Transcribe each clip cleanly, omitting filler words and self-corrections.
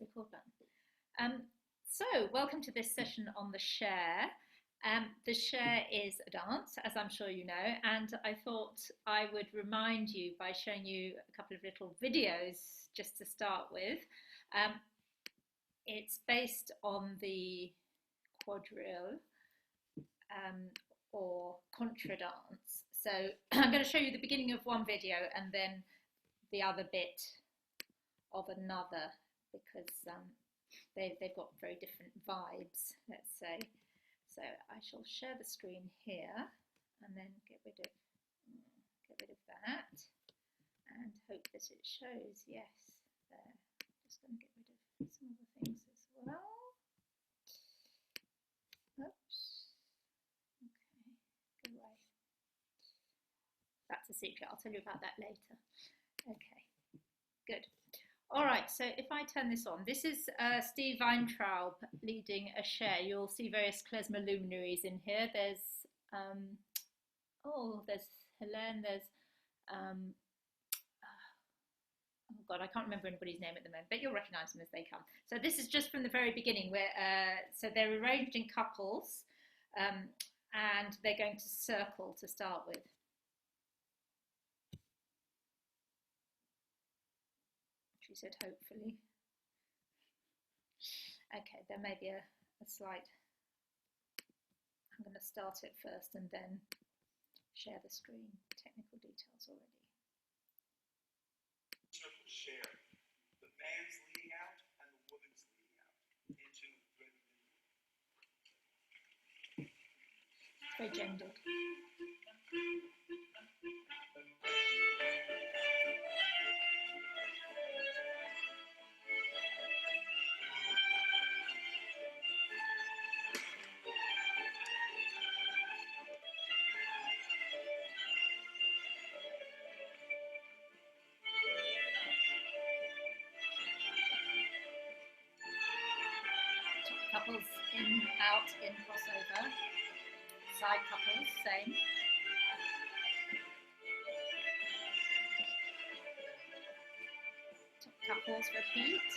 the record button. So, welcome to this session on the Sher. The Sher is a dance, as I'm sure you know, and I thought I would remind you by showing you a couple of little videos just to start with. It's based on the quadrille or contra dance. So I'm going to show you the beginning of one video and then the other bit of another, because they've got very different vibes, let's say. So I shall share the screen here and then get rid of that and hope that it shows. Yes, there. Just going to get rid of some other things as well. Oops. Okay, go away. That's a secret. I'll tell you about that later. Okay, good. All right, so if I turn this on, this is Steve Weintraub leading a Sher. You'll see various Klezmer luminaries in here. There's, there's Helene, there's, oh God, I can't remember anybody's name at the moment, but you'll recognize them as they come. So this is just from the very beginning, where so they're arranged in couples, and they're going to circle to start with. She said, hopefully. Okay, there may be a slight. I'm going to start it first and then share the screen. Technical details already. Circle Sher. The man's leading out and the woman's leading out into the. It's very gendered. Couples in, out, in, crossover. Side couples, same. Top couples repeat.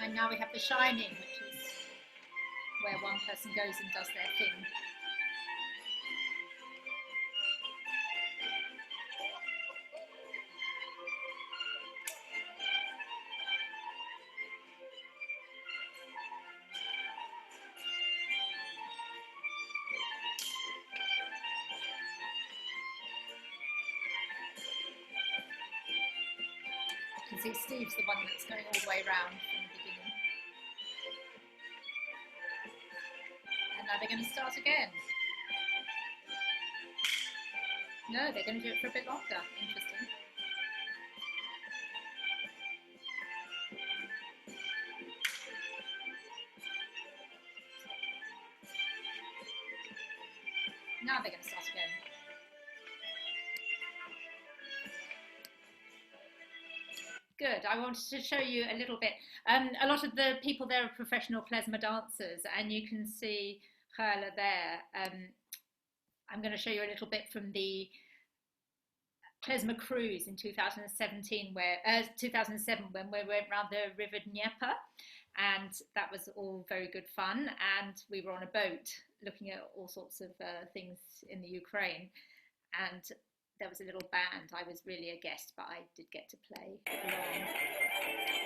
And now we have the shining, which is where one person goes and does their thing. You can see Steve's the one that's going all the way around from the beginning. And now they're going to start again. No, they're going to do it for a bit longer. Interesting. Now they're going to start again. Good. I wanted to show you a little bit. A lot of the people there are professional Klezmer dancers, and you can see Sher there. I'm going to show you a little bit from the Klezmer cruise in 2017, 2007, when we went around the River Dnieper, and that was all very good fun. And we were on a boat looking at all sorts of things in the Ukraine, and there was a little band. I was really a guest, but I did get to play along.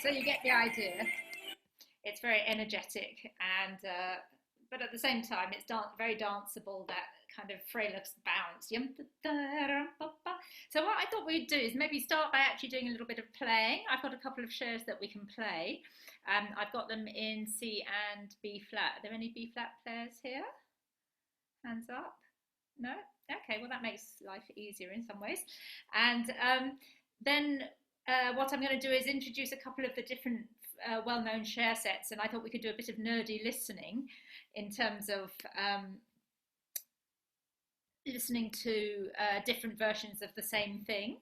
So you get the idea. It's very energetic, and but at the same time, it's very danceable. That kind kind of Freilich's bounce. So what I thought we'd do is maybe start by actually doing a little bit of playing. I've got a couple of shares that we can play. I've got them in C and B flat. Are there any B flat players here? Hands up. No? Okay, well that makes life easier in some ways. And then what I'm going to do is introduce a couple of the different well-known share sets, and I thought we could do a bit of nerdy listening in terms of listening to different versions of the same thing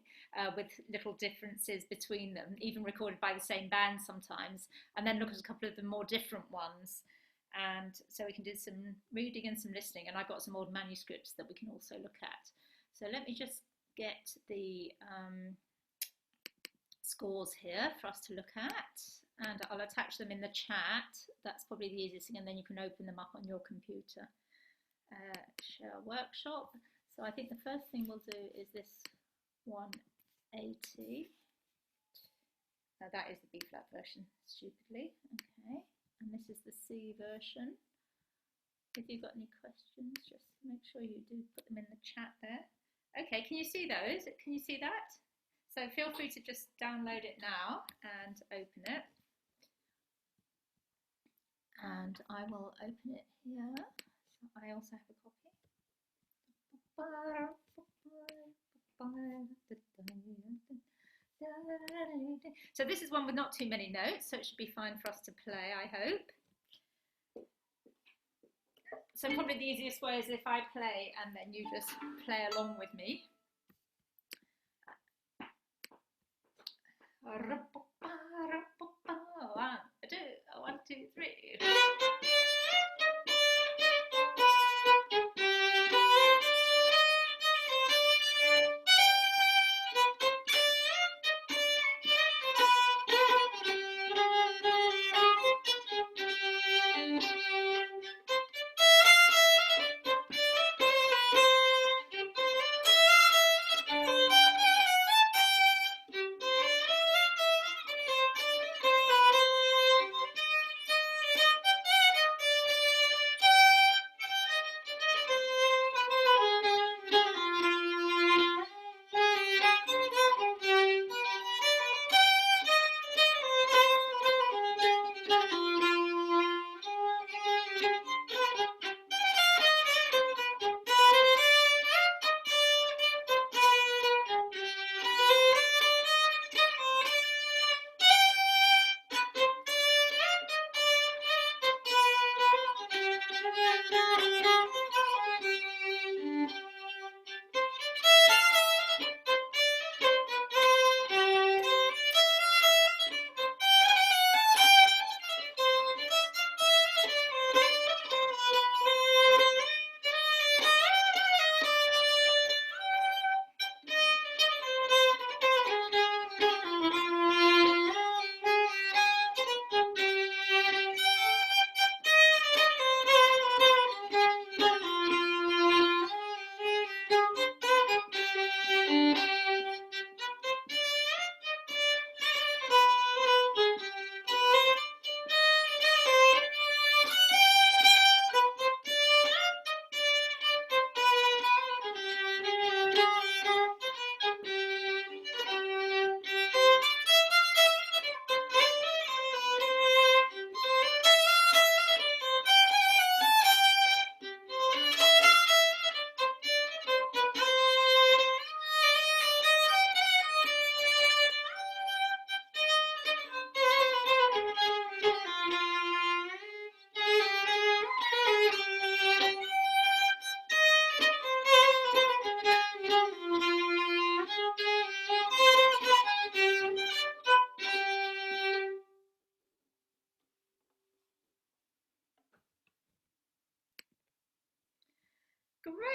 with little differences between them, even recorded by the same band sometimes, and then look at a couple of the more different ones. And so we can do some reading and some listening, and I've got some old manuscripts that we can also look at. So let me just get the scores here for us to look at, and I'll attach them in the chat. That's probably the easiest thing, and then you can open them up on your computer. Share workshop. So I think the first thing we'll do is this 180. That is the B flat version, stupidly. Okay, and this is the C version. If you've got any questions, just make sure you do put them in the chat there. Okay, can you see those? Can you see that? So feel free to just download it now and open it. And I will open it here. So I also have a copy. So this is one with not too many notes, so it should be fine for us to play, I hope. So probably the easiest way is if I play and then you just play along with me. 1, 2, 3.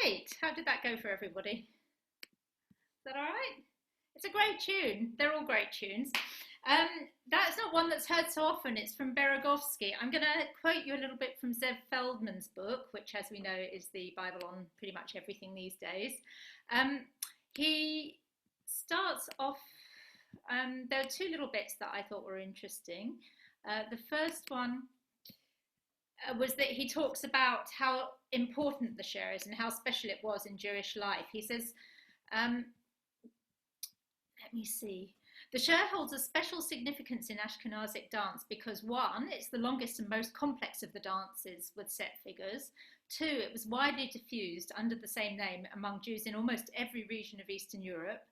Great. How did that go for everybody? Is that all right? It's a great tune. They're all great tunes. That's not one that's heard so often. It's from Beregovsky. I'm going to quote you a little bit from Zev Feldman's book, which, as we know, is the Bible on pretty much everything these days. He starts off, there are two little bits that I thought were interesting. The first one, was that he talks about how important the Sher is and how special it was in Jewish life. He says, let me see. The Sher holds a special significance in Ashkenazic dance because, one, it's the longest and most complex of the dances with set figures. Two, it was widely diffused under the same name among Jews in almost every region of Eastern Europe.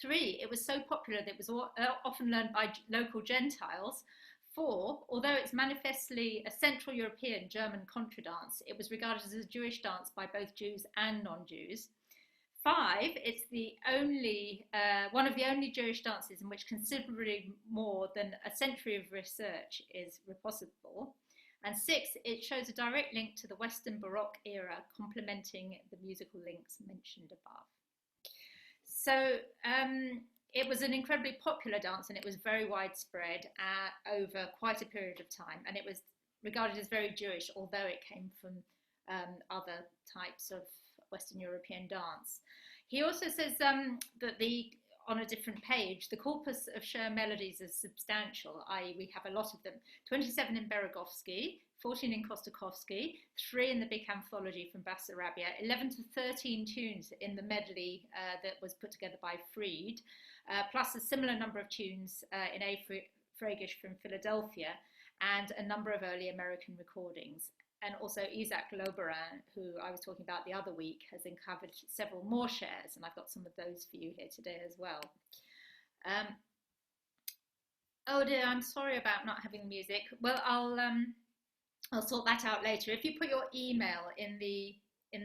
Three, it was so popular that it was often learned by local Gentiles. Four, although it's manifestly a Central European German contradance, it was regarded as a Jewish dance by both Jews and non-Jews. Five, it's the only one of the only Jewish dances in which considerably more than a century of research is possible. And six, it shows a direct link to the Western Baroque era, complementing the musical links mentioned above. So it was an incredibly popular dance, and it was very widespread over quite a period of time, and it was regarded as very Jewish, although it came from other types of Western European dance. He also says that on a different page, the corpus of Sher melodies is substantial, i.e. we have a lot of them. 27 in Beregovsky, 14 in Kostakovsky, 3 in the big anthology from Bessarabia, 11 to 13 tunes in the medley that was put together by Fried, plus a similar number of tunes in A. Fragish from Philadelphia, and a number of early American recordings. And also Isaac Loberin, who I was talking about the other week, has uncovered several more Shers, and I've got some of those for you here today as well. Oh dear, I'm sorry about not having music. Well, I'll sort that out later. If you put your email in the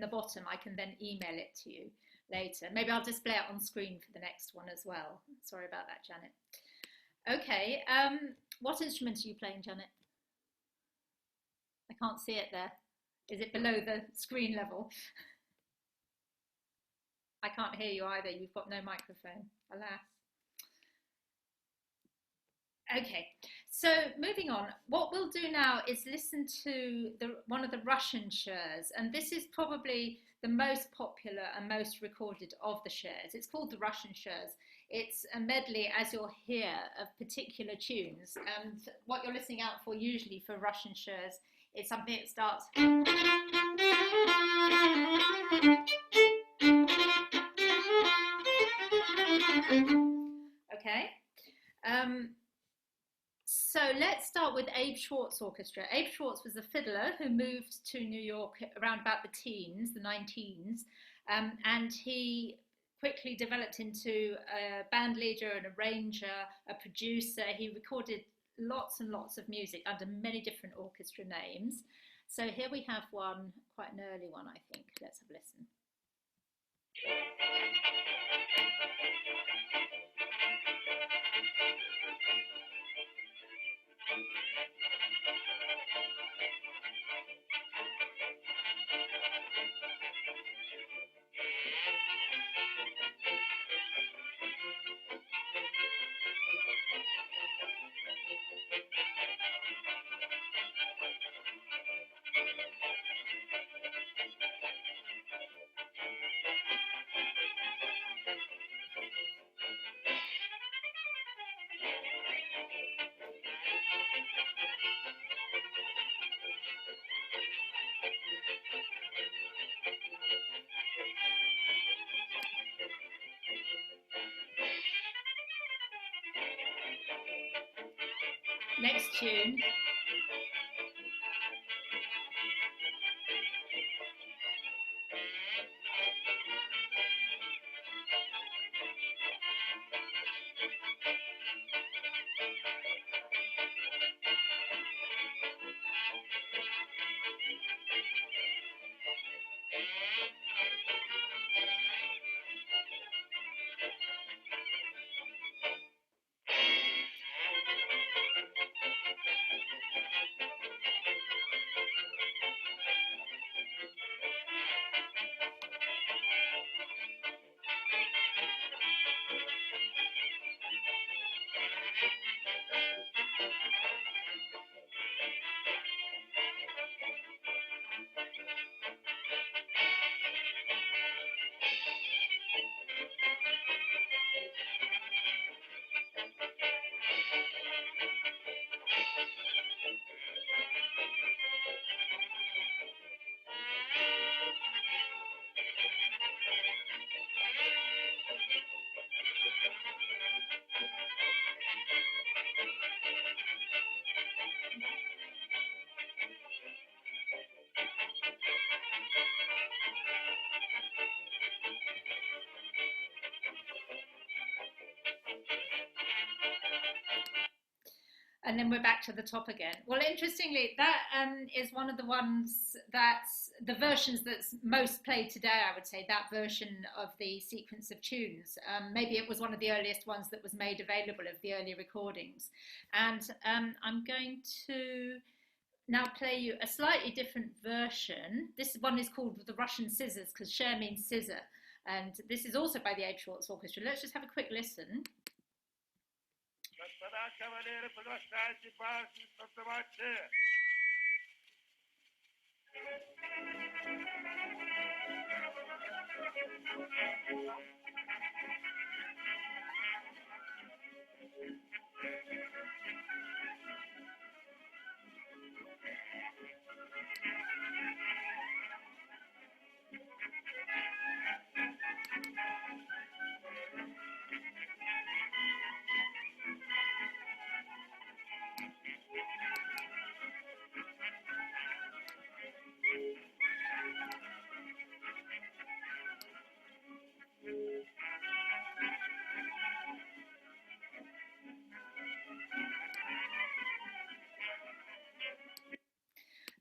bottom, I can then email it to you later. Maybe I'll display it on screen for the next one as well. Sorry about that, Janet. Okay, what instrument are you playing, Janet? I can't see it there. Is it below the screen level? I can't hear you either. You've got no microphone, alas. Okay, so moving on. What we'll do now is listen to one of the Russian Shers, and this is probably the most popular and most recorded of the Shers. It's called the Russian Shers. It's a medley, as you'll hear, of particular tunes, and what you're listening out for usually for Russian Shers is something that starts. Okay. So let's start with Abe Schwartz Orchestra. Abe Schwartz was a fiddler who moved to New York around about the teens, the 19s, and he quickly developed into a band leader, an arranger, a producer. He recorded lots and lots of music under many different orchestra names. So here we have one, quite an early one, I think. Let's have a listen. Next tune. And then we're back to the top again. Well, interestingly, that is one of the ones that's the versions that's most played today, I would say, that version of the sequence of tunes. Maybe it was one of the earliest ones that was made available of the early recordings. And I'm going to now play you a slightly different version. This one is called The Russian Scissors, because Sher means scissor. And this is also by the Abe Schwartz Orchestra. Let's just have a quick listen. Господа кавалеры, приглашайте барышни танцевать Шер.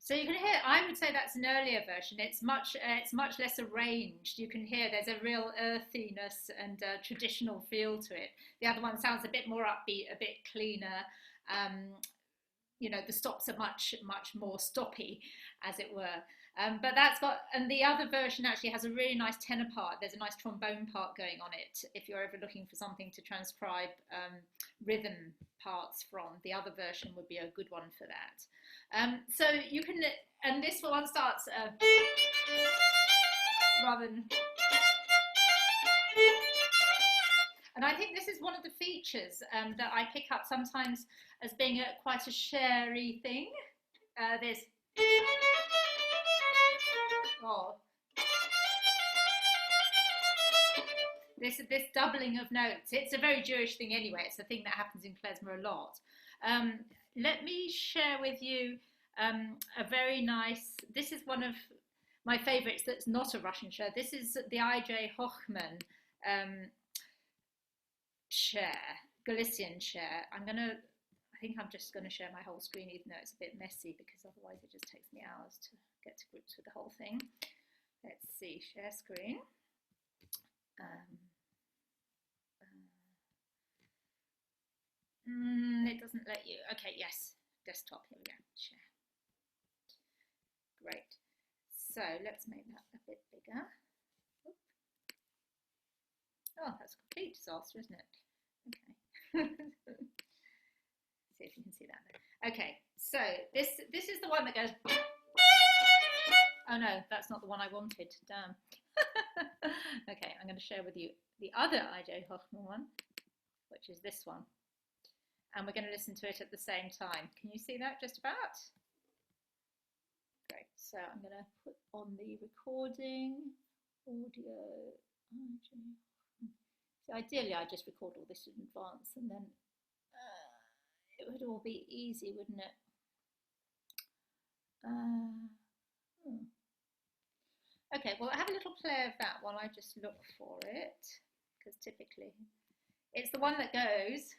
So you can hear, I would say that's an earlier version. It's much less arranged. You can hear there's a real earthiness and traditional feel to it. The other one sounds a bit more upbeat, a bit cleaner. You know, the stops are much more stoppy, as it were. But that's got, and the other version actually has a really nice tenor part. There's a nice trombone part going on it. If you're ever looking for something to transcribe rhythm parts from, the other version would be a good one for that. So you can, and this one starts rather than, and I think this is one of the features that I pick up sometimes as being quite a Sher-y thing. There's this doubling of notes. It's a very Jewish thing anyway. It's a thing that happens in Klezmer a lot. Let me share with you a very nice, this is one of my favorites that's not a Russian Sher. This is the I.J. Hochman Sher, Galician Sher. I think I'm just going to share my whole screen, even though it's a bit messy, because otherwise it just takes me hours to get to grips with the whole thing. Let's see, share screen. It doesn't let you. Okay, yes, desktop, here we go, share. Great. So let's make that a bit bigger. Oop. Oh, that's a complete disaster, isn't it? Okay. See if you can see that there. Okay, so this is the one that goes. Oh no, that's not the one I wanted. Damn. Okay, I'm going to share with you the other I.J. Hochman one, which is this one. And we're going to listen to it at the same time. Can you see that just about? Great. So I'm going to put on the recording audio. So ideally, I just record all this in advance, and then it would all be easy, wouldn't it? Okay, well, I have a little play of that while I just look for it, because typically it's the one that goes.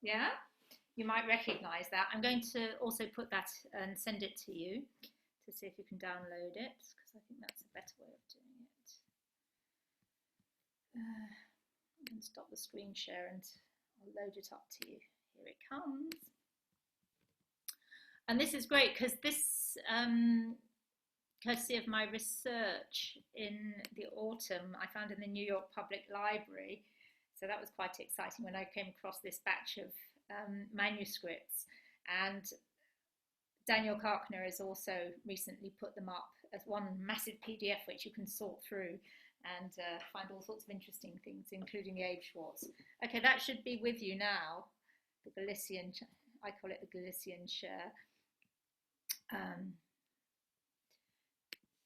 Yeah, you might recognize that. I'm going to also put that and send it to you to see if you can download it, because I think that's a better way of doing it. I'm going to stop the screen share and I'll load it up to you. Here it comes. And this is great because this, courtesy of my research in the autumn, I found in the New York Public Library. So that was quite exciting when I came across this batch of manuscripts. And Daniel Karkner has also recently put them up as one massive PDF which you can sort through and find all sorts of interesting things, including the Abe Schwartz. Okay, that should be with you now. The Galician, I call it the Galician Sher.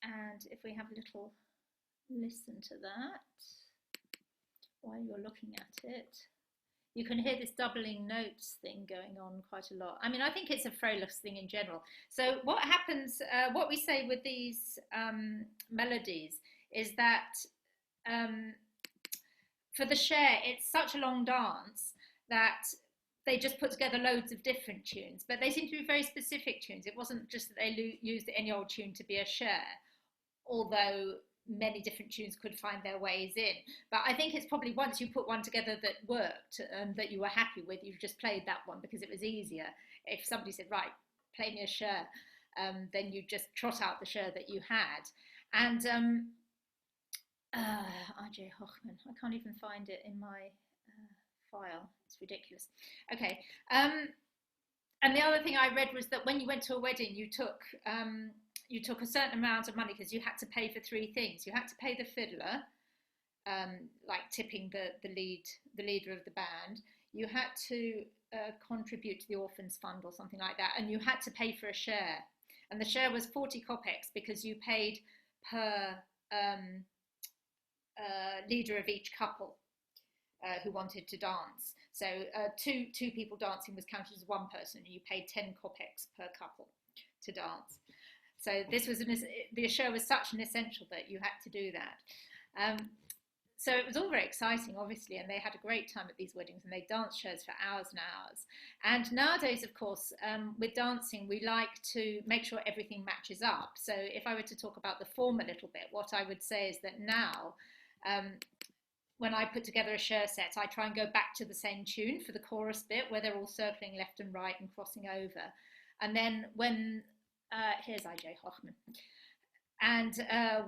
And if we have a little listen to that. while you're looking at it. You can hear this doubling notes thing going on quite a lot. I mean, I think it's a Frolof's thing in general. So what happens, what we say with these melodies is that for the Cher, it's such a long dance that they just put together loads of different tunes, but they seem to be very specific tunes. It wasn't just that they used any old tune to be a Cher, although many different tunes could find their ways in. But I think it's probably once you put one together that worked and that you were happy with, you've just played that one because it was easier. If somebody said, right, play me a Cher, then you just trot out the Cher that you had. And R.J. Hochman, I can't even find it in my file. It's ridiculous. Okay. And the other thing I read was that when you went to a wedding, you took a certain amount of money because you had to pay for three things. You had to pay the fiddler, like tipping the leader of the band. You had to contribute to the orphans fund or something like that, and you had to pay for a share. And the share was 40 kopecks because you paid per leader of each couple who wanted to dance. So two people dancing was counted as one person, and you paid 10 kopecks per couple to dance. So this was the show was such an essential that you had to do that. So it was all very exciting, obviously, and they had a great time at these weddings, and they danced shows for hours and hours. And nowadays, of course, with dancing, we like to make sure everything matches up. So if I were to talk about the form a little bit, what I would say is that now, when I put together a Cher set, I try and go back to the same tune for the chorus bit, where they're all circling left and right and crossing over. And then when, here's I.J. Hochman. And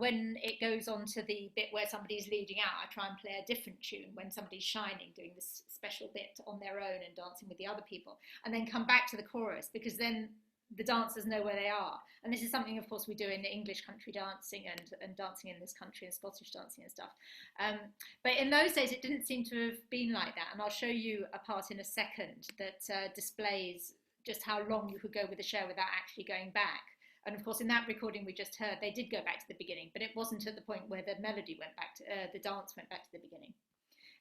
when it goes on to the bit where somebody's leading out, I try and play a different tune when somebody's shining, doing this special bit on their own and dancing with the other people. And then come back to the chorus, because then the dancers know where they are. And this is something, of course, we do in English country dancing and dancing in this country and Scottish dancing and stuff. But in those days, it didn't seem to have been like that. And I'll show you a part in a second that displays just how long you could go with the Cher without actually going back. And of course, in that recording we just heard, they did go back to the beginning, but it wasn't at the point where the melody went back to, the dance went back to the beginning.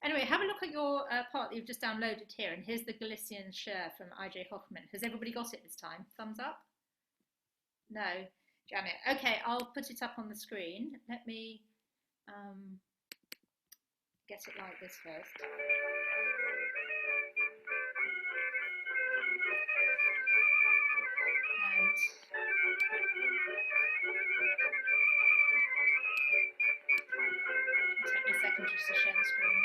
Anyway, have a look at your part that you've just downloaded here, and here's the Galician Cher from I.J. Hochman. Has everybody got it this time? Thumbs up? No? Damn it. Okay, I'll put it up on the screen. Let me get it like this first. And it'll take me a second just to share the screen.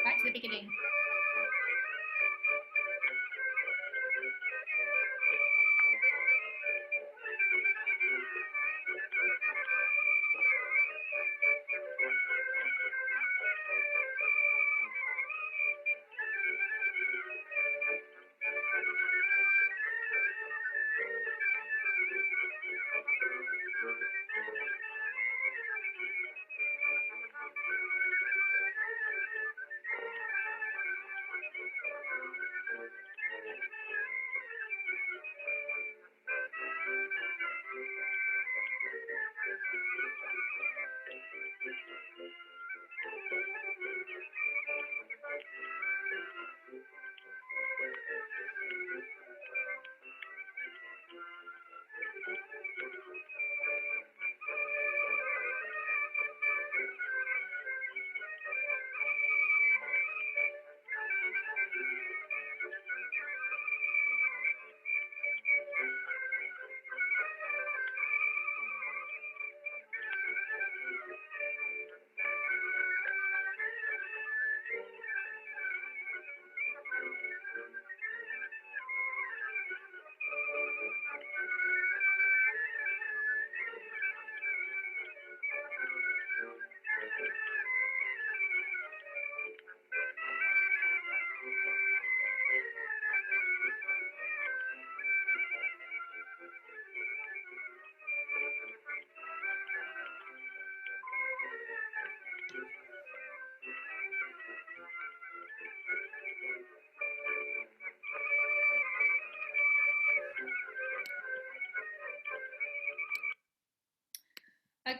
Back to the beginning.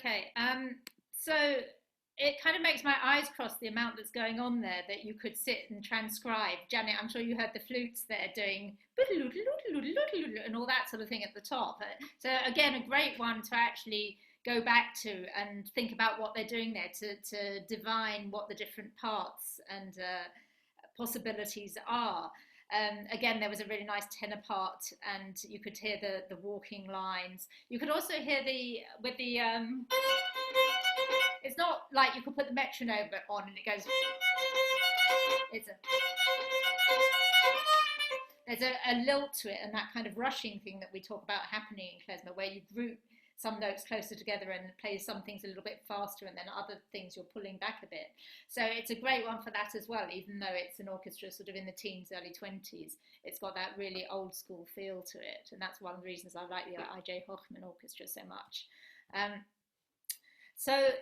Okay. So it kind of makes my eyes cross the amount that's going on there that you could sit and transcribe. Janet, I'm sure you heard the flutes there doing and all that sort of thing at the top. So again, a great one to actually go back to and think about what they're doing there to divine what the different parts and possibilities are. Again, there was a really nice tenor part, and you could hear the walking lines. You could also hear with the it's not like you could put the metronome on and it goes. It's there's a lilt to it, and that kind of rushing thing that we talk about happening in klezmer, where you group some notes closer together and play some things a little bit faster, and then other things you're pulling back a bit. So it's a great one for that as well, even though it's an orchestra sort of in the teens, early 20s. It's got that really old school feel to it, and that's one of the reasons I like the I.J. Hochman Orchestra so much. So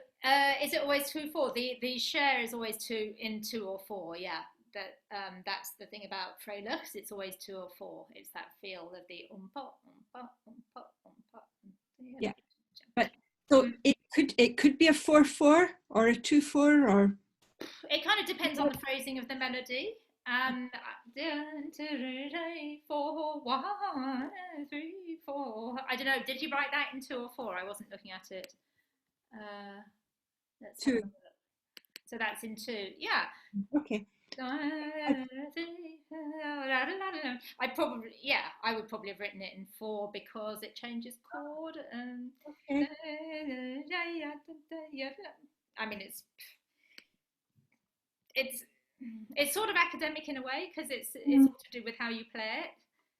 is it always 2/4? The Sher is always 2 in 2 or 4, yeah. That's the thing about Freilich, it's always 2 or 4. It's that feel of the umpa, umpa, umpa, umpa. Yeah, but so it could be a 4/4 or a 2/4, or it kind of depends on the phrasing of the melody. 4, 1, 3, 4. I don't know. Did you write that in 2 or 4? I wasn't looking at it. Let's 2. So that's in 2. Yeah. Okay. I would probably have written it in 4 because it changes chord. Okay. I mean, it's sort of academic in a way because it's all to do with how you play it.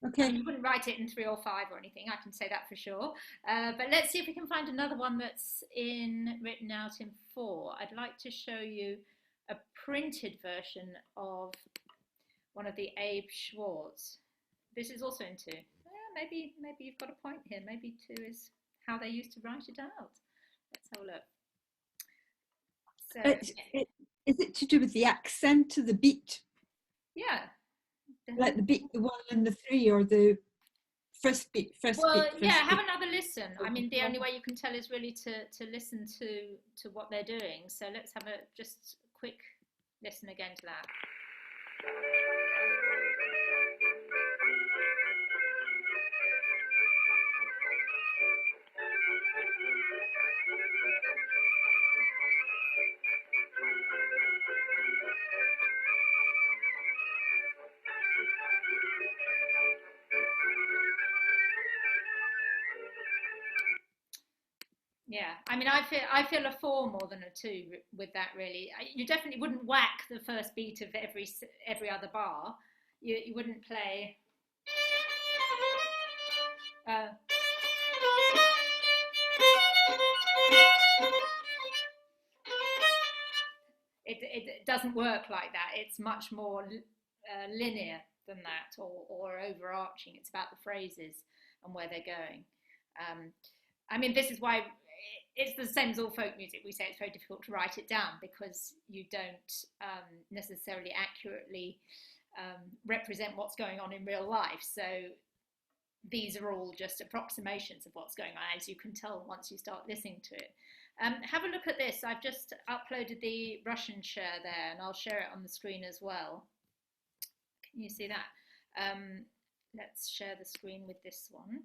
Okay. I mean, you wouldn't write it in 3 or 5 or anything, I can say that for sure. But let's see if we can find another one that's written out in 4. I'd like to show you a printed version of one of the Abe Schwartz. This is also in 2. Maybe you've got a point here. Maybe 2 is how they used to write it out. Let's have a look. So, is it to do with the accent of the beat? Yeah. Like the beat, the 1 and the 3, or the first beat, first well, beat? Yeah, have another listen. I mean, the only way you can tell is really to listen to what they're doing. So let's have a just quick listen again to that. Yeah, I mean, I feel a 4 more than a 2 with that. Really, you definitely wouldn't whack the first beat of every other bar. You wouldn't play. It doesn't work like that. It's much more linear than that, or overarching. It's about the phrases and where they're going. I mean, this is why it's the same as all folk music. We say it's very difficult to write it down because you don't necessarily accurately represent what's going on in real life. So these are all just approximations of what's going on, as you can tell once you start listening to it. Have a look at this. I've just uploaded the Russian Sher there, and I'll share it on the screen as well. Can you see that? Let's share the screen with this one.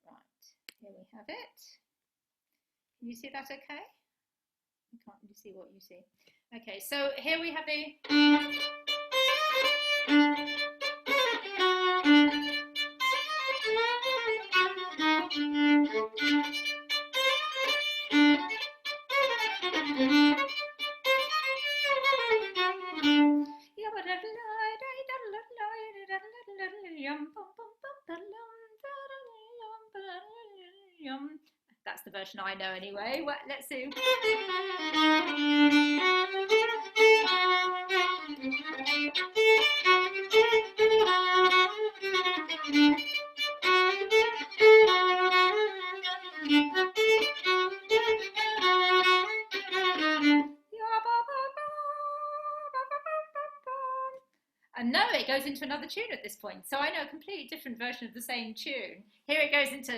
Right, here we have it. Can you see that okay? I can't really see what you see. Okay, so here we have the... That's the version I know anyway. Well, let's see. And no, it goes into another tune at this point. So I know a completely different version of the same tune. Here it goes into...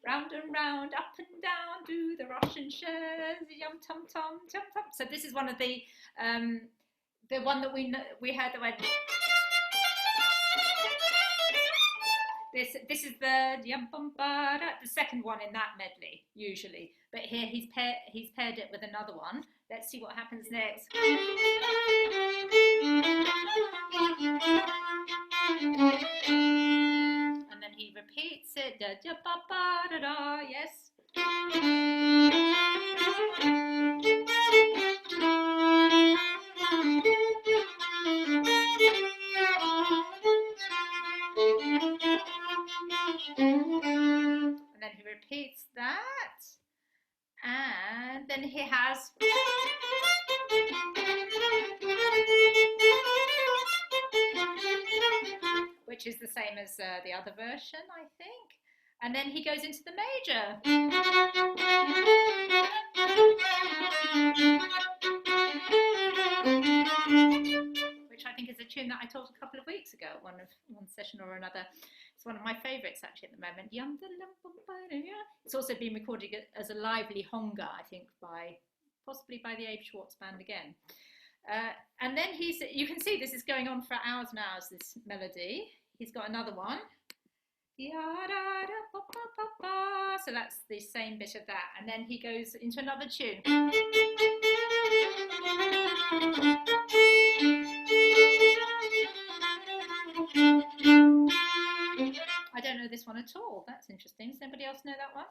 Round and round, up and down, do the Russian shares, yum tum tum, tum tum. So this is one of the one that we heard that went... This is the the second one in that medley usually, but here he's paired it with another one. Let's see what happens next. And then he repeats it. Yes. And then he repeats that, and then he has which is the same as the other version, I think. And then he goes into the major. Which I think is a tune that I taught a couple of weeks ago at one session or another. It's one of my favourites actually at the moment. It's also been recorded as a lively honga, I think, possibly by the Abe Schwartz Band again. And then you can see this is going on for hours and hours, this melody. He's got another one. So that's the same bit of that. And then he goes into another tune. I don't know this one at all. That's interesting. Does anybody else know that one?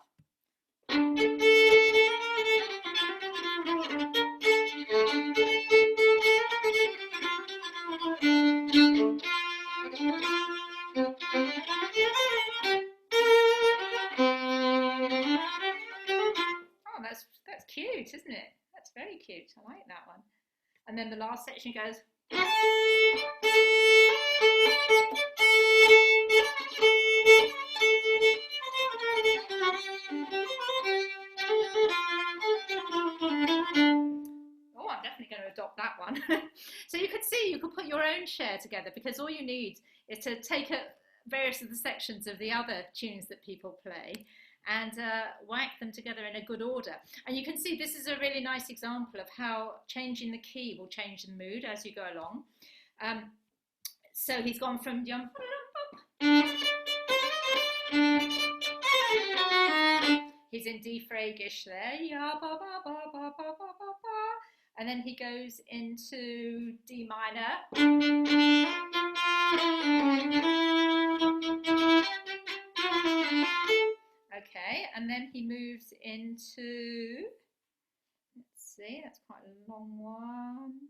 Oh, that's cute, isn't it? That's very cute. I like that one. And then the last section goes. Oh, I'm definitely going to adopt that one. So you could see, you could put your own Sher together, because all you need is to take various of the sections of the other tunes that people play and whack them together in a good order. And you can see this is a really nice example of how changing the key will change the mood as you go along. So he's gone from he's in D Fraigish there, and then he goes into D minor. Okay, and then he moves into, let's see, that's quite a long one,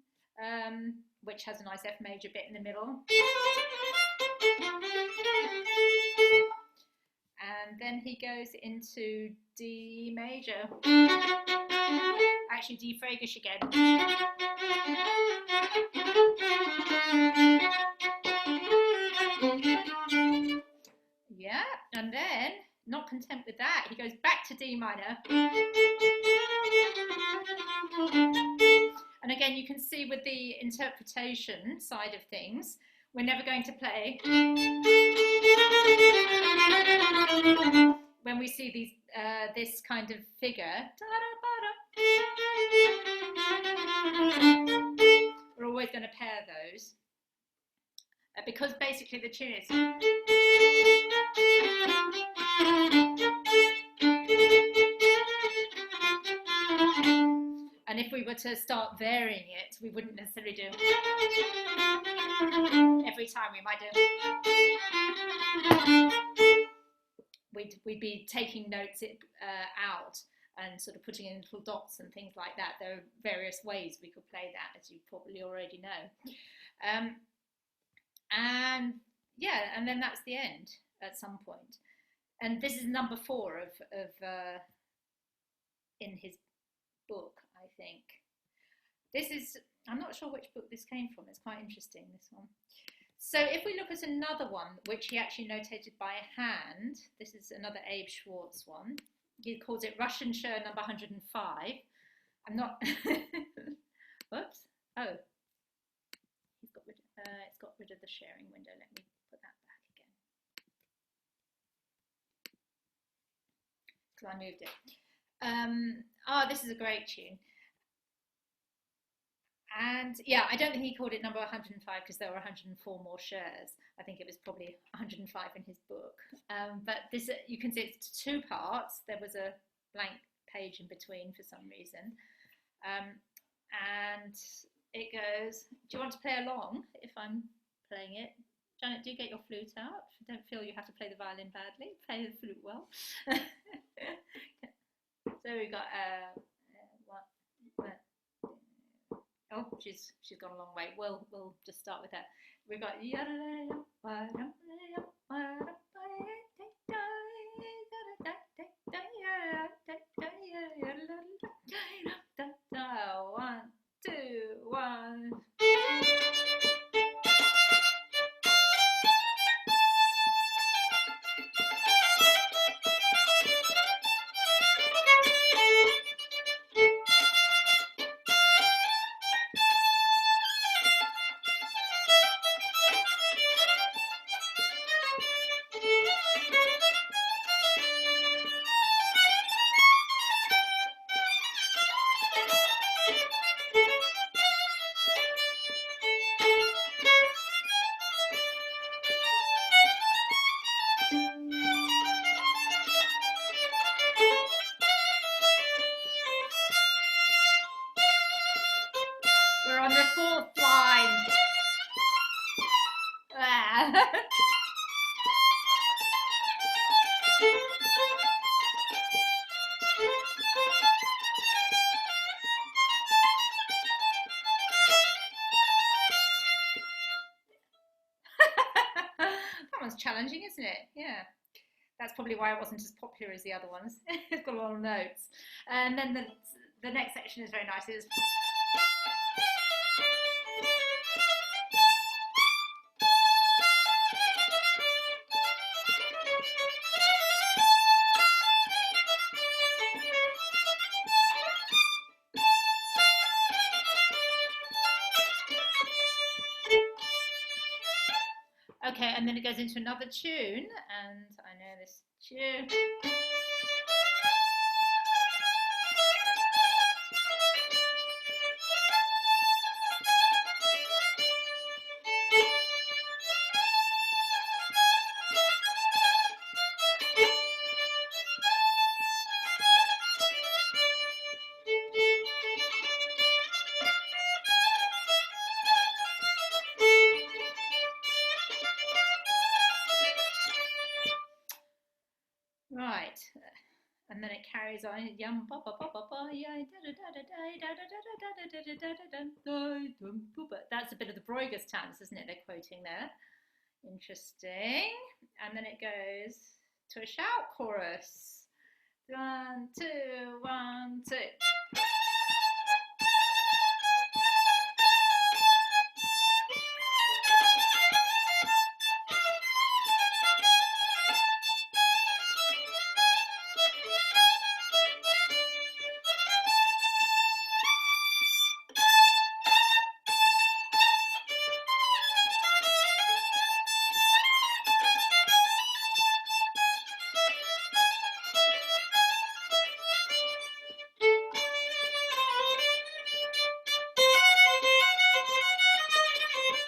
which has a nice F major bit in the middle. And then he goes into D major. Actually, D Fraigish again. Yeah, and then, not content with that, he goes back to D minor. And again, you can see with the interpretation side of things, we're never going to play when we see these this kind of figure. We're always going to pair those because basically the tune is. And if we were to start varying it, we wouldn't necessarily do every time. We might do. We'd be taking notes out and sort of putting in little dots and things like that. There are various ways we could play that, as you probably already know. And yeah, and then that's the end at some point. And this is number 4 of in his book, I think. This is, I'm not sure which book this came from. It's quite interesting, this one. So if we look at another one, which he actually notated by hand, this is another Abe Schwartz one. he calls it Russian Sher number 105. I'm not. Whoops. Oh, it's got rid of the sharing window. Let me put that back again because I moved it. This is a great tune. And yeah, I don't think he called it number 105 because there were 104 more shares. I think it was probably 105 in his book. But this, you can see it's 2 parts. There was a blank page in between for some reason. And it goes, do you want to play along if I'm playing it? Janet, do get your flute out. Don't feel you have to play the violin badly. Play the flute well. So we've got oh, she's gone a long way. We'll just start with that. We've got one, two, one. We're on the 4th line. That one's challenging, isn't it? Yeah. That's probably why it wasn't as popular as the other ones. It's got a lot of notes. And then the next section is very nice. It's okay, and then it goes into another tune, and I know this tune. Right, and then it carries on. That's a bit of the Bruegger's stance, isn't it? They're quoting there. Interesting. And then it goes to a shout chorus. 1, 2, 1, 2.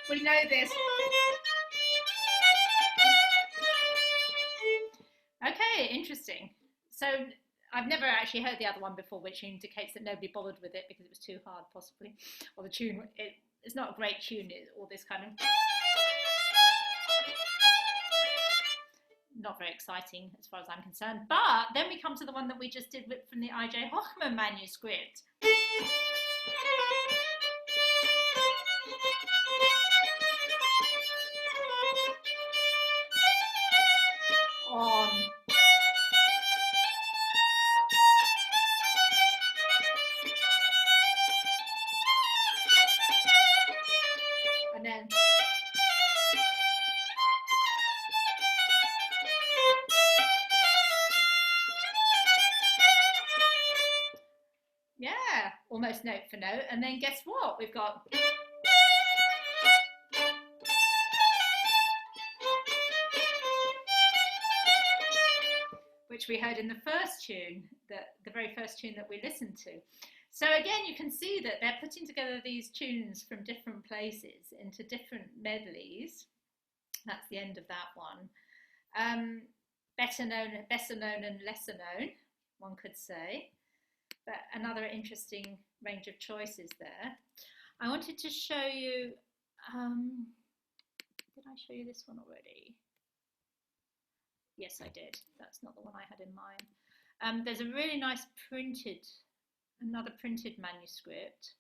We know this. Okay, interesting. So I've never actually heard the other one before, which indicates that nobody bothered with it because it was too hard, possibly. Or the tune, it's not a great tune, all this kind of... Not very exciting as far as I'm concerned. But then we come to the one that we just did from the I.J. Hochman manuscript. And then almost note for note. And then guess what? We've got which we heard in the first tune, the very first tune that we listened to. So again, you can see that they're putting together these tunes from different places into different medleys. That's the end of that one. Better known and lesser known, one could say. But another interesting range of choices there. I wanted to show you, did I show you this one already? Yes, I did. That's not the one I had in mind. There's a really nice another printed manuscript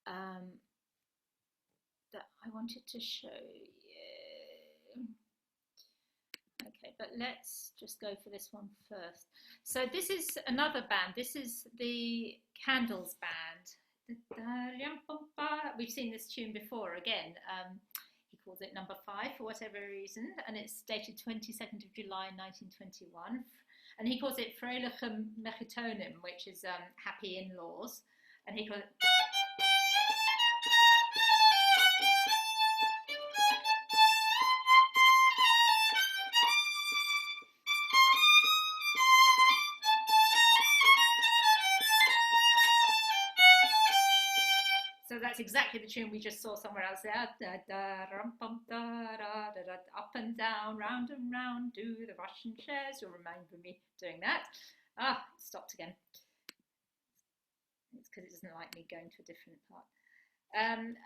that I wanted to show you. Okay, but let's just go for this one first. So this is another band. This is the Candles band. We've seen this tune before again. He calls it number 5 for whatever reason, and it's dated 22nd of July 1921. And he calls it Freiliche Mechitonim, which is happy in-laws. And he calls it... So that's exactly the tune we just saw somewhere else there. Up and down, round and round, do the Russian shares. You'll remember me doing that. Ah, it stopped again. It's because it doesn't like me going to a different part. And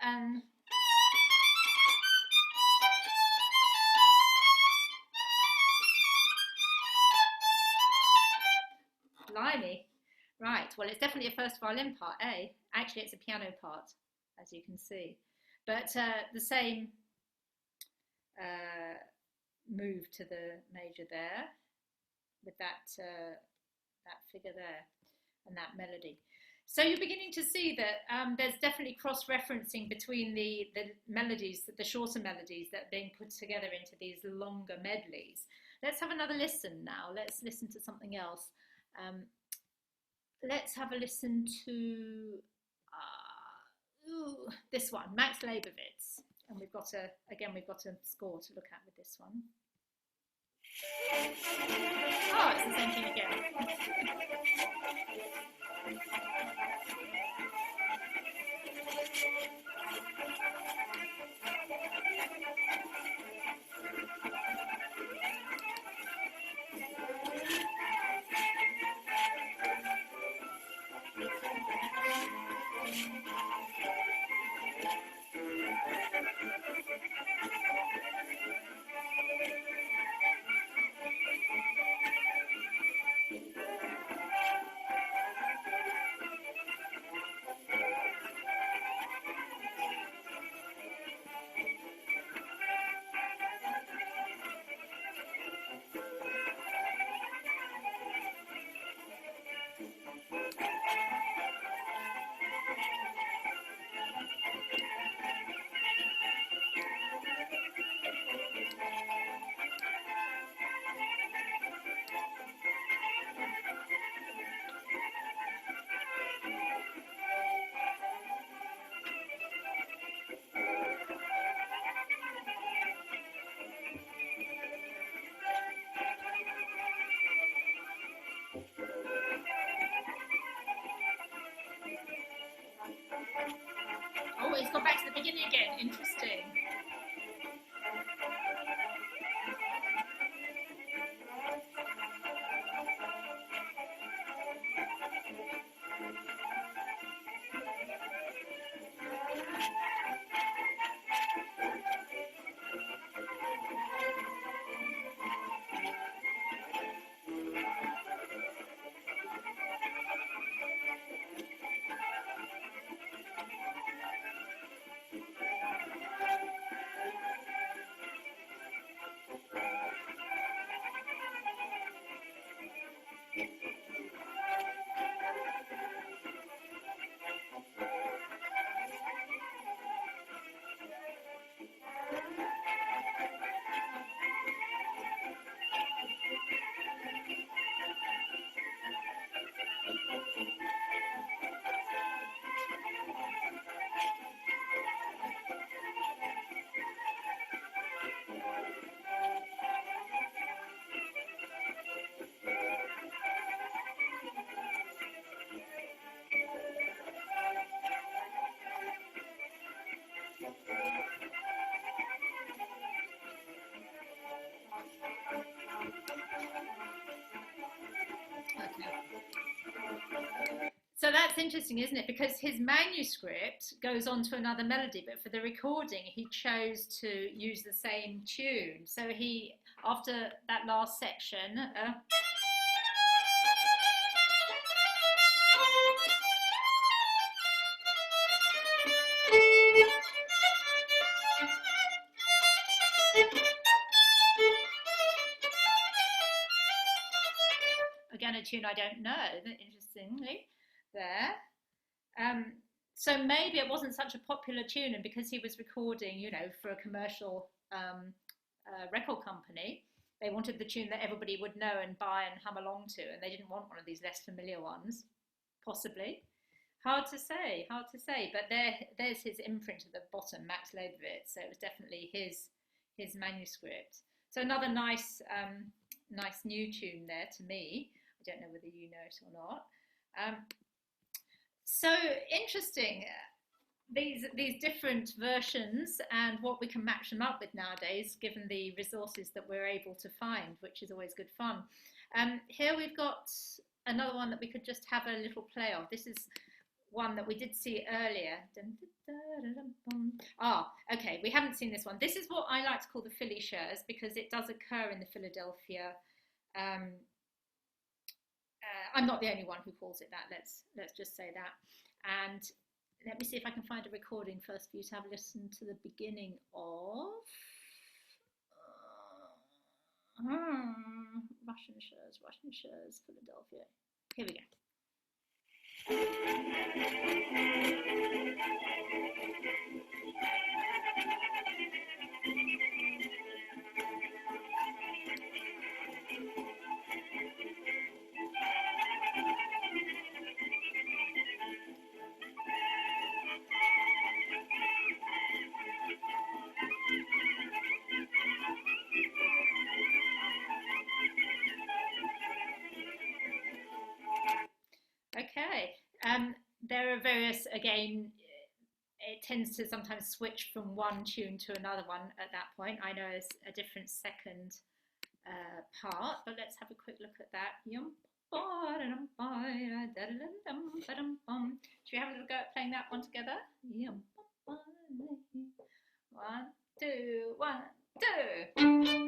blimey. Right, well, it's definitely a first violin part, eh? Actually, it's a piano part, as you can see. But the same move to the major there, with that figure there, and that melody. So you're beginning to see that there's definitely cross-referencing between the melodies, the shorter melodies that are being put together into these longer medleys. Let's have another listen now. Let's listen to something else. Let's have a listen to this one, Max Leibowitz, and we've got a score to look at with this one. Oh, it's the same thing again. Oh, it's gone back to the beginning again. Interesting. So that's interesting, isn't it? Because his manuscript goes on to another melody, but for the recording, he chose to use the same tune. So he, after that last section, again, a tune I don't know, interestingly, there. So maybe it wasn't such a popular tune, and because he was recording, you know, for a commercial record company, they wanted the tune that everybody would know and buy and hum along to, and they didn't want one of these less familiar ones, possibly. Hard to say, but there's his imprint at the bottom, Max Leibowitz, so it was definitely his manuscript. So another nice nice new tune there to me. I don't know whether you know it or not. So interesting, these different versions and what we can match them up with nowadays, given the resources that we're able to find, which is always good fun. Here we've got another one that we could just have a little play of. This is one that we did see earlier. Okay, we haven't seen this one. This is what I like to call the Philly Shers, because it does occur in the Philadelphia. I'm not the only one who calls it that. Let's just say that. And let me see if I can find a recording first for you to have a listen to the beginning of Russian Shers, Philadelphia. Here we go. Okay, there are various, again, it tends to sometimes switch from one tune to another one at that point. I know it's a different second part, but let's have a quick look at that. Should we have a little go at playing that one together? 1, 2, 1, 2.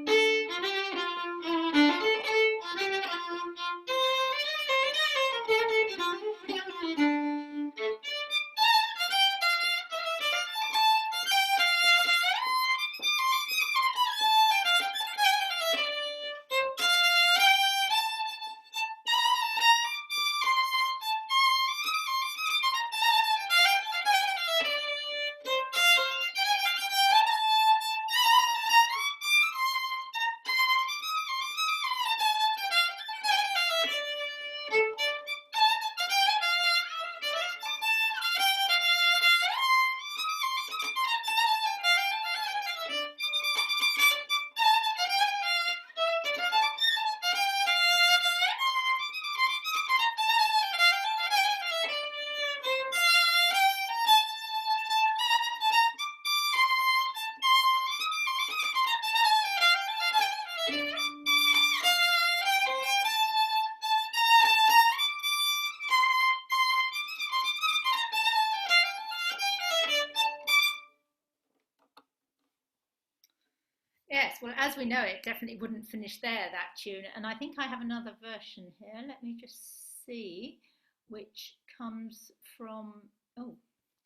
Yes, well, as we know, it definitely wouldn't finish there, that tune. And I think I have another version here. Let me just see, which comes from, oh,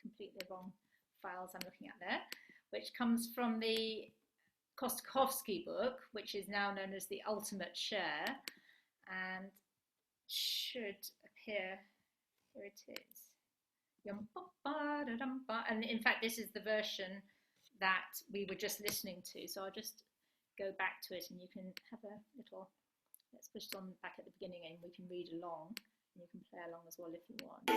completely wrong files I'm looking at there, which comes from the Kostkowski book, which is now known as the Ultimate Sher, and should appear, here it is. And in fact, this is the version that we were just listening to. So I'll just go back to it and you can have a little, let's push it on back at the beginning and we can read along. And you can play along as well if you want.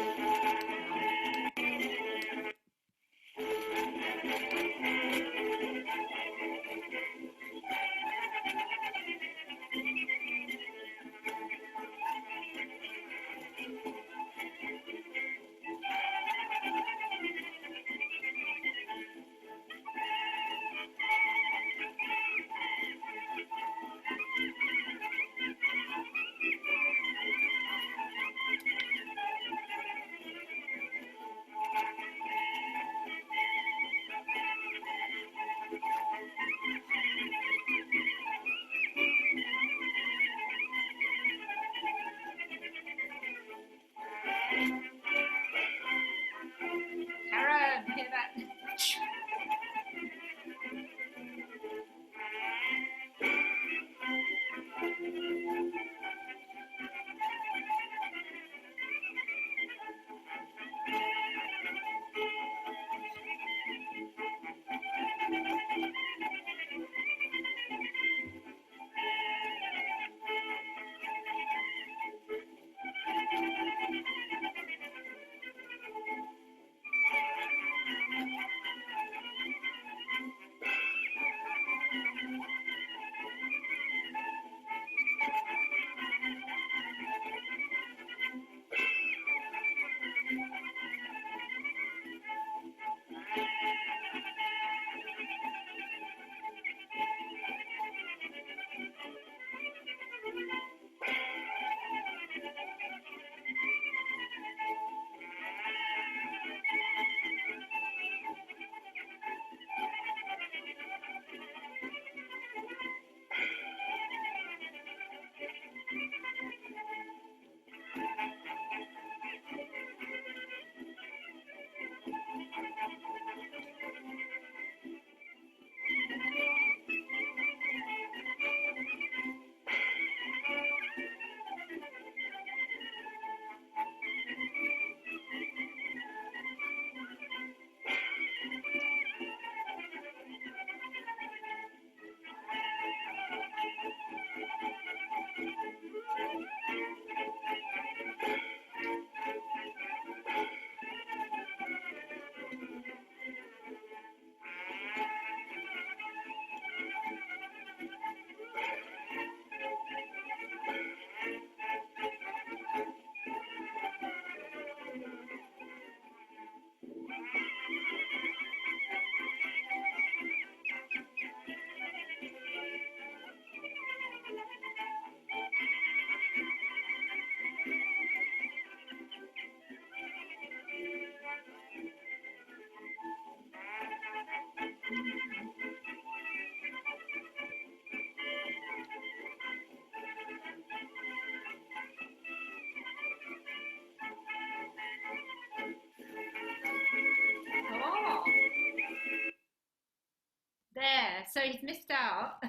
so he's missed out.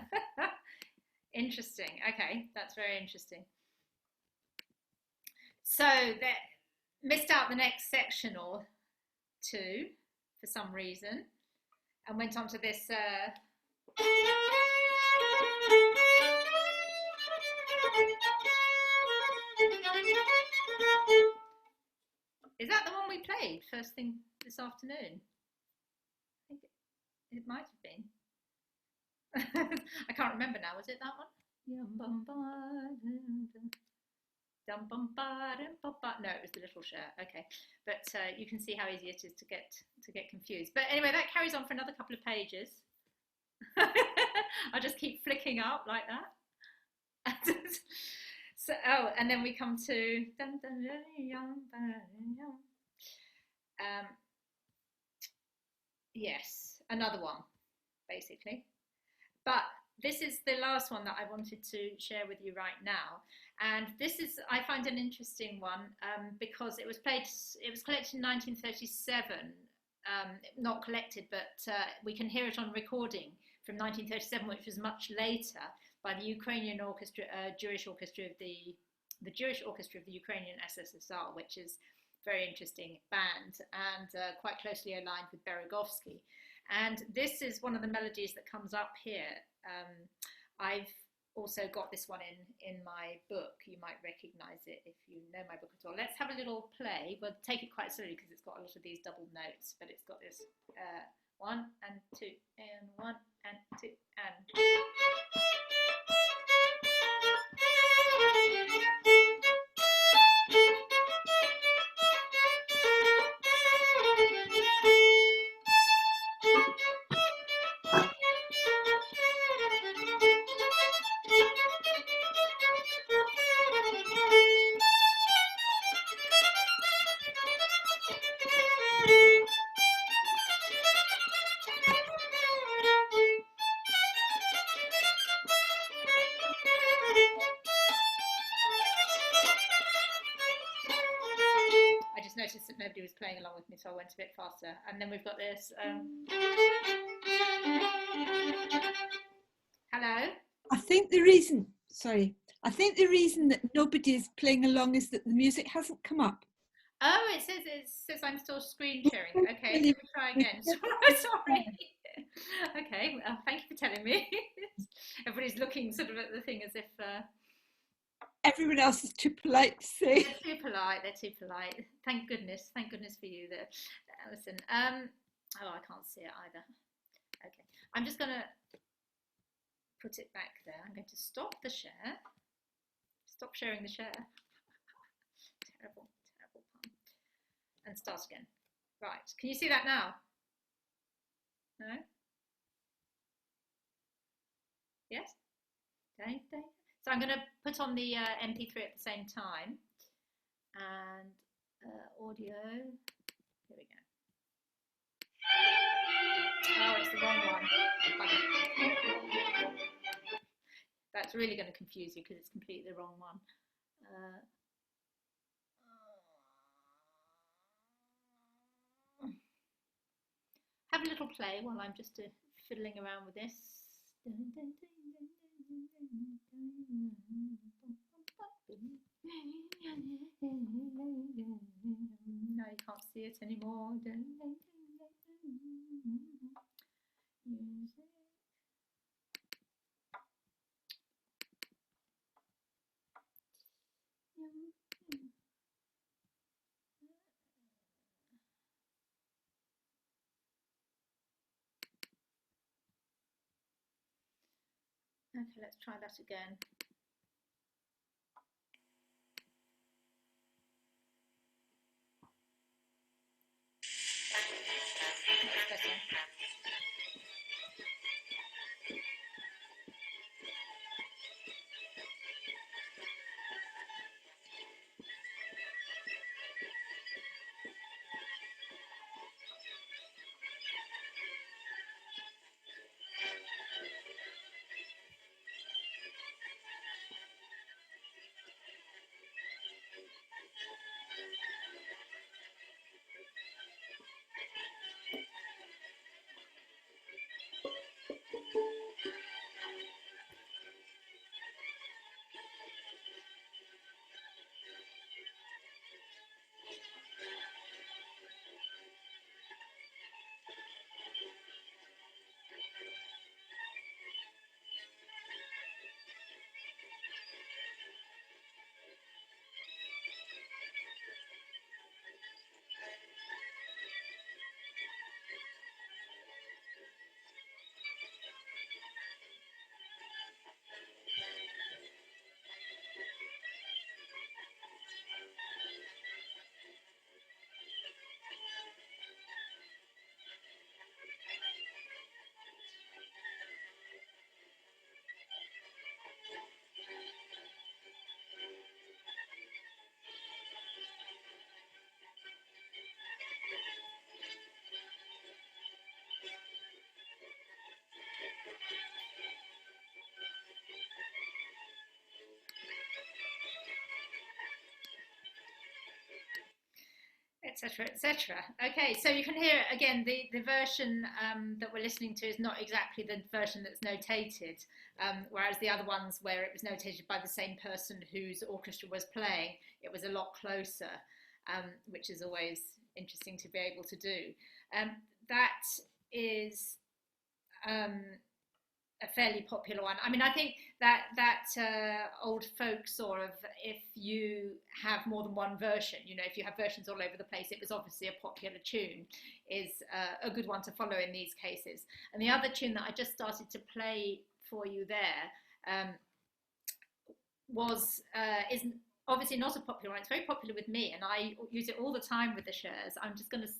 Interesting. Okay, that's very interesting. So that missed out the next section or two for some reason, and went on to this. Is that the one we played first thing this afternoon? I think it might have been. I can't remember now. Was it that one? No, it was the little Sher. Okay, but you can see how easy it is to get confused. But anyway, that carries on for another couple of pages. I'll just keep flicking up like that. So, oh, and then we come to yes, another one, basically. But this is the last one that I wanted to share with you right now. And this is, I find, an interesting one because it was collected in 1937, not collected, but we can hear it on recording from 1937, which was much later, by the Ukrainian orchestra, Jewish orchestra of the Jewish orchestra of the Ukrainian SSSR, which is a very interesting band and quite closely aligned with Beregovsky. And this is one of the melodies that comes up here. I've also got this one in my book. You might recognize it if you know my book at all. Let's have a little play. We'll take it quite slowly because it's got a lot of these double notes, but it's got this 1 and 2 and 1 and 2 and. Noticed that nobody was playing along with me, so I went a bit faster. And then we've got this. Hello? I think the reason that nobody is playing along is that the music hasn't come up. Oh, it says I'm still screen sharing. Okay, let me try again. Sorry. Okay, well, thank you for telling me. Everybody's looking sort of at the thing as if... Everyone else is too polite to say. They're too polite. Thank goodness for you there, Alison. Oh, I can't see it either. Okay, I'm just going to put it back there. I'm going to stop the share. Stop sharing the share. Terrible pun. And start again. Right, can you see that now? No? Yes? So I'm going to put on the MP3 at the same time, and audio, here we go. Oh, it's the wrong one. That's really going to confuse you because it's completely the wrong one. Have a little play while I'm just fiddling around with this. Now you can't see it anymore. Music. Okay, let's try that again. That's better. etc., etc. Okay, so you can hear again the version that we're listening to is not exactly the version that's notated, whereas the other ones where it was notated by the same person whose orchestra was playing, it was a lot closer, which is always interesting to be able to do. That is a fairly popular one. I mean, I think that old folk sort of, if you have more than one version, you know, if you have versions all over the place, it was obviously a popular tune, is a good one to follow in these cases. And the other tune that I just started to play for you there is obviously not a popular one. It's very popular with me, and I use it all the time with the Shers. I'm just going to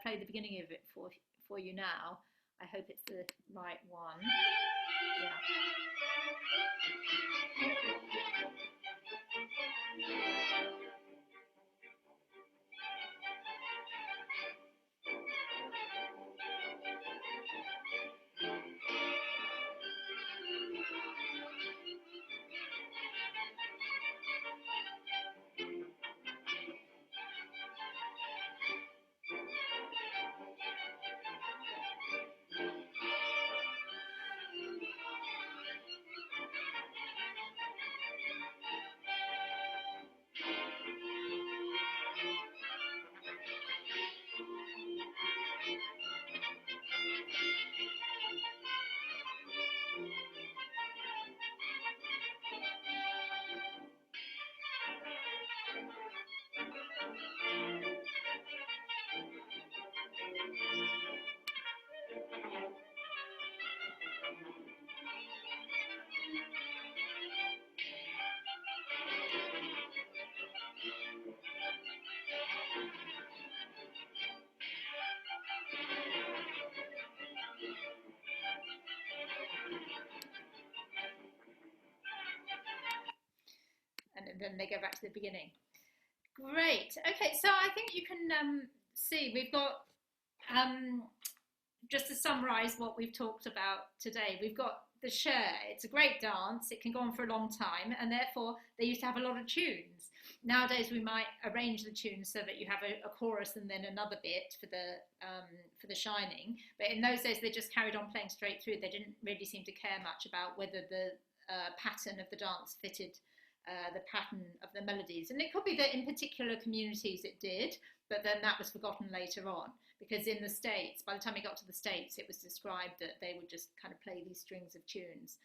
play the beginning of it for you now. I hope it's the right one. Yeah. And then they go back to the beginning. Great. Okay, so I think you can see we've got, just to summarise what we've talked about today, we've got the Sher. It's a great dance. It can go on for a long time, and therefore they used to have a lot of tunes. Nowadays we might arrange the tunes so that you have a chorus and then another bit for the Shining. But in those days they just carried on playing straight through. They didn't really seem to care much about whether the pattern of the dance fitted the pattern of the melodies. And it could be that in particular communities it did, but then that was forgotten later on, because in the States, by the time it got to the States, it was described that they would just kind of play these strings of tunes.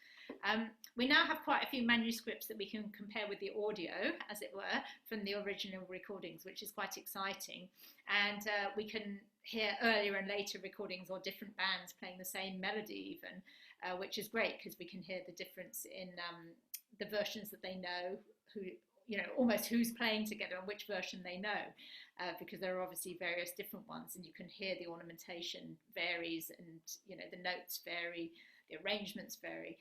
We now have quite a few manuscripts that we can compare with the audio, as it were, from the original recordings, which is quite exciting. And we can hear earlier and later recordings or different bands playing the same melody even, which is great because we can hear the difference in the versions that they know, who, you know, almost who's playing together and which version they know, because there are obviously various different ones, and you can hear the ornamentation varies, and you know, the notes vary, the arrangements vary.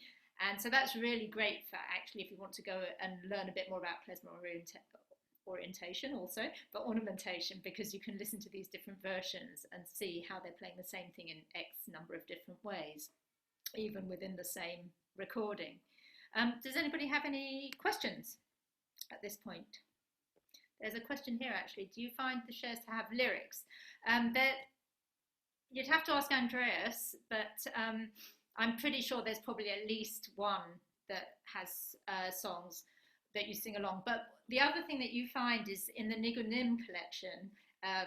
And so that's really great for actually if you want to go and learn a bit more about klezmer orientation also, but ornamentation, because you can listen to these different versions and see how they're playing the same thing in X number of different ways, even within the same recording. Does anybody have any questions at this point? There's a question here actually. Do you find the Shers to have lyrics? You'd have to ask Andreas, but I'm pretty sure there's probably at least one that has songs that you sing along. But the other thing that you find is in the Nigunim collection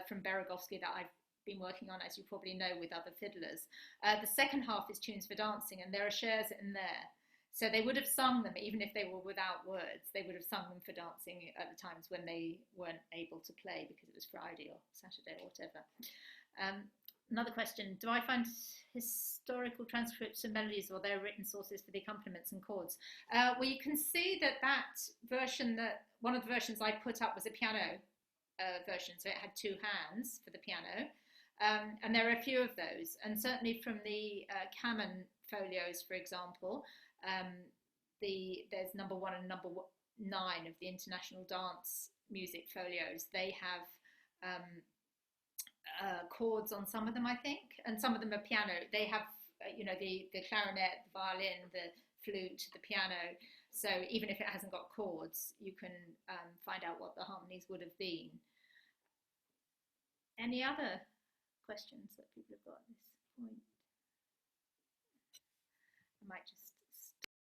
from Beregovsky that I've been working on, as you probably know, with other fiddlers. The second half is tunes for dancing, and there are Shers in there. So they would have sung them, even if they were without words, they would have sung them for dancing at the times when they weren't able to play because it was Friday or Saturday or whatever. Another question, do I find historical transcripts and melodies or their written sources for the accompaniments and chords? Well, you can see that version, one of the versions I put up was a piano version, so it had two hands for the piano. And there are a few of those, and certainly from the Kamen folios, for example, there's number 1 and number 9 of the International Dance Music folios. They have chords on some of them, I think, and some of them are piano. They have, you know, the clarinet, the violin, the flute, the piano. So even if it hasn't got chords, you can find out what the harmonies would have been. Any other questions that people have got at this point? I might just